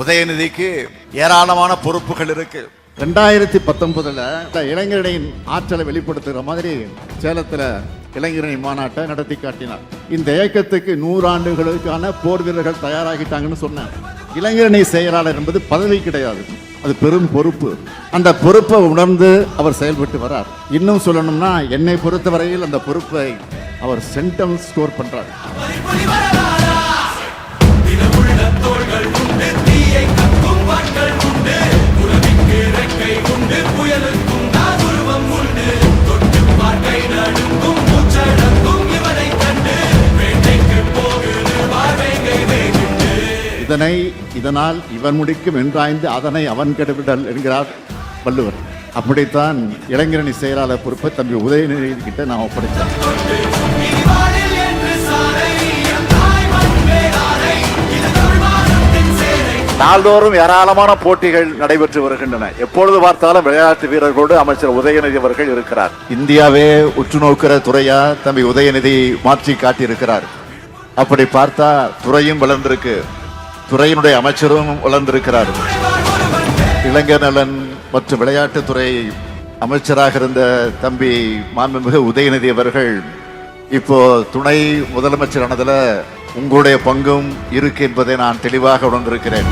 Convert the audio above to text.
உதயநிதிக்கு ஏராளமான பொறுப்புகள் இருக்கு. 2019 இளைஞர்களின் ஆற்றலை வெளிப்படுத்துகிற மாதிரி சேலத்துல இளைஞரணி மாநாட்டை நடத்தி காட்டினார். இந்த இயக்கத்துக்கு 100 ஆண்டுகளுக்கான போர் வீரர்கள் தயாராகிட்டாங்கன்னு சொன்னார். இளைஞரணி செயலாளர் என்பது பதவி கிடையாது, அது பெரும் பொறுப்பு. அந்த பொறுப்பை உணர்ந்து அவர் செயல்பட்டு வரார். இன்னும் சொல்லணும்னா என்னை பொறுத்தவரையில் அந்த பொறுப்பை அவர் சென்டம் ஸ்கோர் பண்றார். இதனால் இவன் முடிக்கும் என்றாய்ந்து அதனை அவன் கெடுவிடல் என்கிறார் வள்ளுவர். அப்படித்தான் இளைஞரணி செயலாளர் பொறுப்பை தம்பி உதயநிதி கிட்ட நான் ஒப்படைத்தேன். நாள்தோறும் ஏராளமான போட்டிகள் நடைபெற்று வருகின்றன. எப்பொழுது பார்த்தாலும் விளையாட்டு வீரர்களோடு அமைச்சர் உதயநிதி அவர்கள் இருக்கிறார். இந்தியாவே உற்று நோக்கிற துறையா தம்பி உதயநிதி மாற்றி காட்டியிருக்கிறார். அப்படி பார்த்தா துறையும் வளர்ந்திருக்கு, துறையினுடைய அமைச்சரும் வளர்ந்திருக்கிறார். இளைஞர் நலன் மற்றும் விளையாட்டுத்துறை அமைச்சராக இருந்த தம்பி மாண்புமிகு உதயநிதி அவர்கள் இப்போ துணை முதலமைச்சரானதுல உங்களுடைய பங்கும் இருக்கு என்பதை நான் தெளிவாக உணர்ந்திருக்கிறேன்.